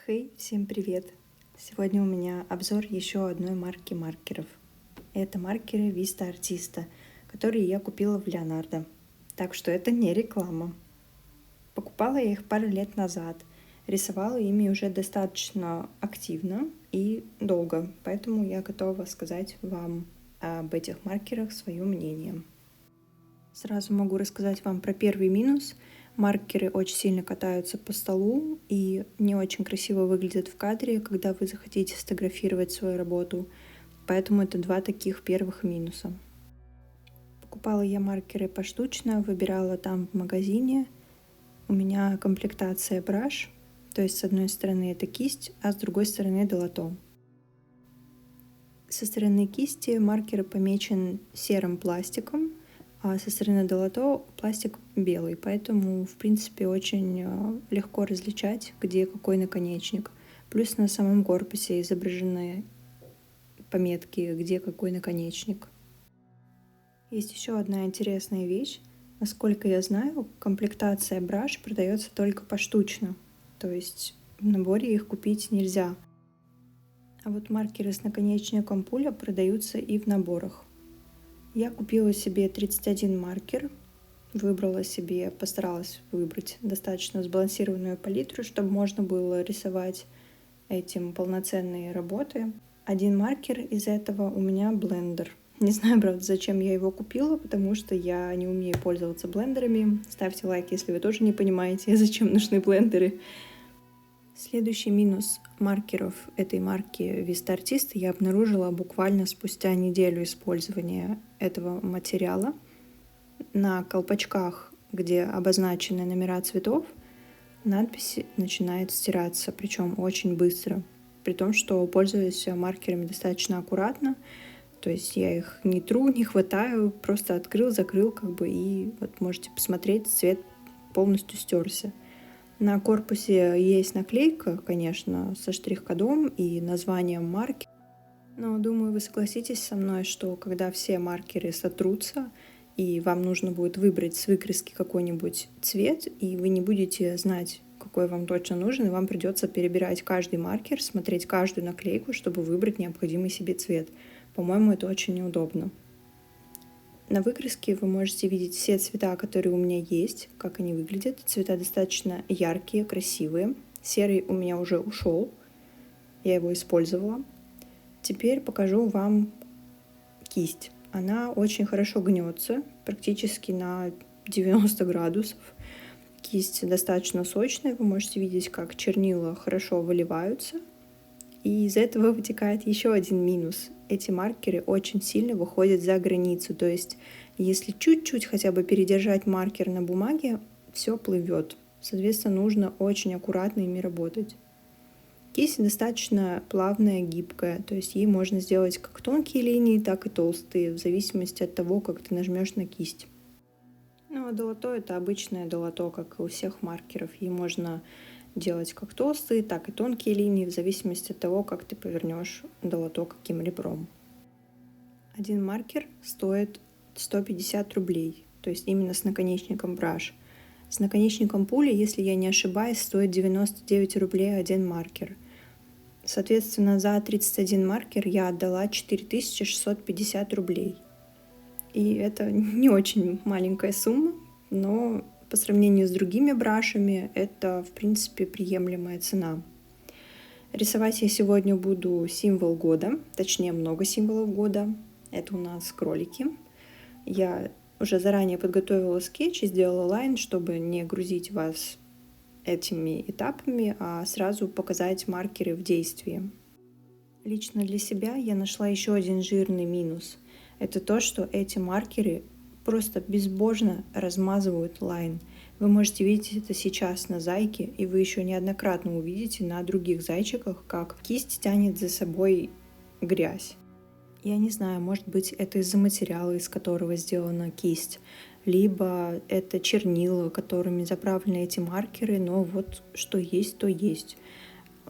Хей, всем привет! Сегодня у меня обзор еще одной марки маркеров. Это маркеры Vista Artista, которые я купила в Leonardo. Так что это не реклама. Покупала я их пару лет назад. Рисовала ими уже достаточно активно и долго, поэтому я готова сказать вам об этих маркерах свое мнение. Сразу могу рассказать вам про первый минус. Маркеры очень сильно катаются по столу и не очень красиво выглядят в кадре, когда вы захотите сфотографировать свою работу. Поэтому это два таких первых минуса. Покупала я маркеры поштучно, выбирала там в магазине. У меня комплектация браш, то есть с одной стороны это кисть, а с другой стороны долото. Со стороны кисти маркер помечен серым пластиком, а со стороны долото пластик белый, поэтому, в принципе, очень легко различать, где какой наконечник. Плюс на самом корпусе изображены пометки, где какой наконечник. Есть еще одна интересная вещь. Насколько я знаю, комплектация браш продается только поштучно, то есть в наборе их купить нельзя. А вот маркеры с наконечником пуля продаются и в наборах. Я купила себе 31 маркер, постаралась выбрать достаточно сбалансированную палитру, чтобы можно было рисовать этим полноценные работы. Один маркер из этого у меня блендер. Не знаю, правда, зачем я его купила, потому что я не умею пользоваться блендерами. Ставьте лайк, если вы тоже не понимаете, зачем нужны блендеры. Следующий минус маркеров этой марки Vista Artista я обнаружила буквально спустя неделю использования этого материала. На колпачках, где обозначены номера цветов, надпись начинает стираться, причем очень быстро. При том, что пользуюсь маркерами достаточно аккуратно, то есть я их не тру, не хватаю, просто открыл, закрыл, и вот можете посмотреть, цвет полностью стерся. На корпусе есть наклейка, конечно, со штрих-кодом и названием марки. Но думаю, вы согласитесь со мной, что когда все маркеры сотрутся, и вам нужно будет выбрать с выкраски какой-нибудь цвет, и вы не будете знать, какой вам точно нужен, и вам придется перебирать каждый маркер, смотреть каждую наклейку, чтобы выбрать необходимый себе цвет. По-моему, это очень неудобно. На выкраске вы можете видеть все цвета, которые у меня есть, как они выглядят. Цвета достаточно яркие, красивые. Серый у меня уже ушел, я его использовала. Теперь покажу вам кисть. Она очень хорошо гнется, практически на 90 градусов. Кисть достаточно сочная, вы можете видеть, как чернила хорошо выливаются. И из этого вытекает еще один минус. Эти маркеры очень сильно выходят за границу. То есть, если чуть-чуть хотя бы передержать маркер на бумаге, все плывет. Соответственно, нужно очень аккуратно ими работать. Кисть достаточно плавная, гибкая. То есть ей можно сделать как тонкие линии, так и толстые, в зависимости от того, как ты нажмешь на кисть. Ну, а долото — это обычное долото, как и у всех маркеров. Ей можно делать как толстые, так и тонкие линии, в зависимости от того, как ты повернешь долото каким ребром. Один маркер стоит 150 рублей, то есть именно с наконечником браш. С наконечником пули, если я не ошибаюсь, стоит 99 рублей один маркер. Соответственно, за 31 маркер я отдала 4650 рублей. И это не очень маленькая сумма, но по сравнению с другими брашами это, в принципе, приемлемая цена. Рисовать я сегодня буду символ года, точнее много символов года. Это у нас кролики. Я уже заранее подготовила скетч и сделала лайн, чтобы не грузить вас этими этапами, а сразу показать маркеры в действии. Лично для себя я нашла еще один жирный минус. Это то, что эти маркеры просто безбожно размазывают лайн. Вы можете видеть это сейчас на зайке, и вы еще неоднократно увидите на других зайчиках, как кисть тянет за собой грязь. Я не знаю, может быть, это из-за материала, из которого сделана кисть, либо это чернила, которыми заправлены эти маркеры, но вот что есть, то есть.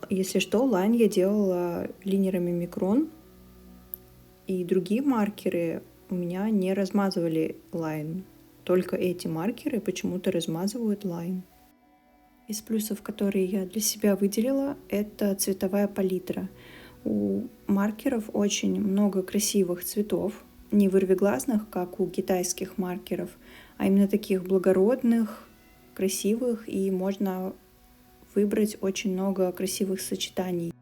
Если что, лайн я делала линерами микрон, и другие маркеры у меня не размазывали лайн. Только эти маркеры почему-то размазывают лайн. Из плюсов, которые я для себя выделила, это цветовая палитра. У маркеров очень много красивых цветов, не вырвиглазных, как у китайских маркеров, а именно таких благородных, красивых, и можно выбрать очень много красивых сочетаний.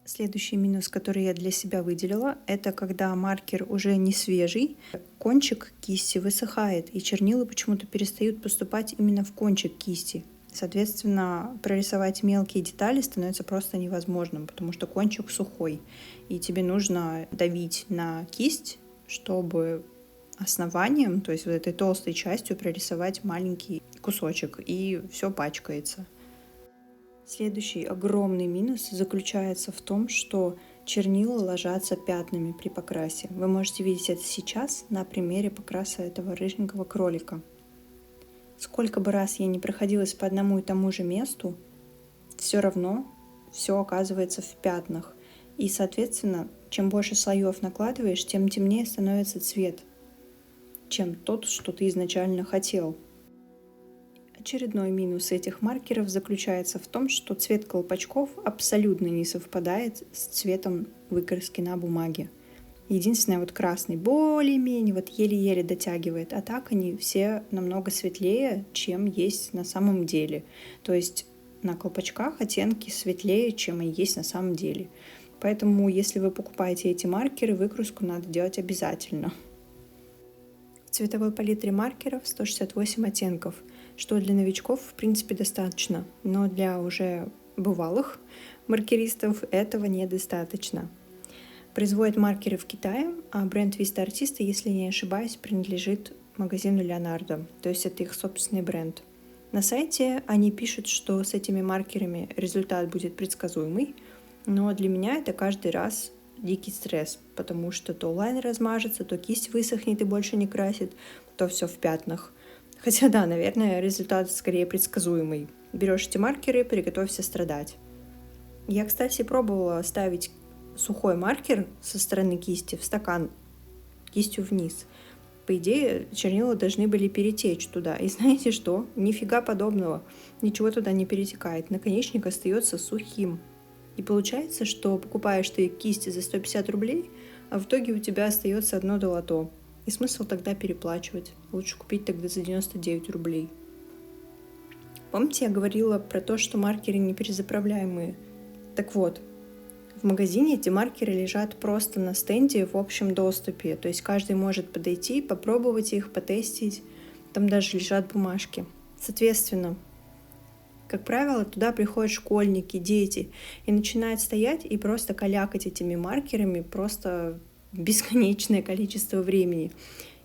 Следующий минус, который я для себя выделила, это когда маркер уже не свежий, кончик кисти высыхает, и чернила почему-то перестают поступать именно в кончик кисти. Соответственно, прорисовать мелкие детали становится просто невозможным, потому что кончик сухой, и тебе нужно давить на кисть, чтобы основанием, то есть вот этой толстой частью, прорисовать маленький кусочек, и все пачкается. Следующий огромный минус заключается в том, что чернила ложатся пятнами при покрасе. Вы можете видеть это сейчас на примере покраса этого рыженького кролика. Сколько бы раз я не проходилась по одному и тому же месту, все равно все оказывается в пятнах. И, соответственно, чем больше слоев накладываешь, тем темнее становится цвет, чем тот, что ты изначально хотел. Очередной минус этих маркеров заключается в том, что цвет колпачков абсолютно не совпадает с цветом выкраски на бумаге. Единственное, вот красный более-менее, вот еле-еле дотягивает, а так они все намного светлее, чем есть на самом деле. То есть на колпачках оттенки светлее, чем они есть на самом деле. Поэтому, если вы покупаете эти маркеры, выкраску надо делать обязательно. В цветовой палитре маркеров 168 оттенков, что для новичков в принципе достаточно, но для уже бывалых маркеристов этого недостаточно. Производят маркеры в Китае, а бренд Vista Artista, если не ошибаюсь, принадлежит магазину Leonardo, то есть это их собственный бренд. На сайте они пишут, что с этими маркерами результат будет предсказуемый, но для меня это каждый раз дикий стресс, потому что то лайнер размажется, то кисть высохнет и больше не красит, то все в пятнах. Хотя да, наверное, результат скорее предсказуемый. Берешь эти маркеры, приготовься страдать. Я, кстати, пробовала ставить сухой маркер со стороны кисти в стакан кистью вниз. По идее, чернила должны были перетечь туда. И знаете что? Нифига подобного. Ничего туда не перетекает. Наконечник остается сухим. И получается, что покупаешь ты кисти за 150 рублей, а в итоге у тебя остается одно долото. И смысл тогда переплачивать. Лучше купить тогда за 99 рублей. Помните, я говорила про то, что маркеры не перезаправляемые? Так вот, в магазине эти маркеры лежат просто на стенде в общем доступе. То есть каждый может подойти, попробовать их, потестить. Там даже лежат бумажки. Соответственно, как правило, туда приходят школьники, дети и начинают стоять и просто калякать этими маркерами просто бесконечное количество времени.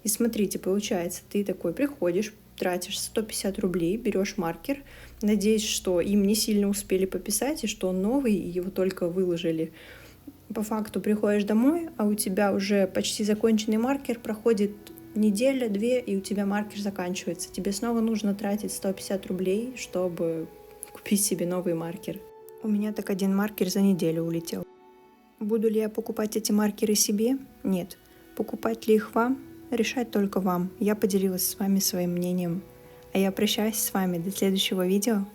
И смотрите, получается, ты такой приходишь, тратишь 150 рублей, берешь маркер, надеясь, что им не сильно успели пописать и что он новый, и его только выложили. По факту приходишь домой, а у тебя уже почти законченный маркер, проходит неделя, две, и у тебя маркер заканчивается. Тебе снова нужно тратить 150 рублей, чтобы купить себе новый маркер. У меня так один маркер за неделю улетел. Буду ли я покупать эти маркеры себе? Нет. Покупать ли их вам? Решать только вам. Я поделилась с вами своим мнением. А я прощаюсь с вами до следующего видео.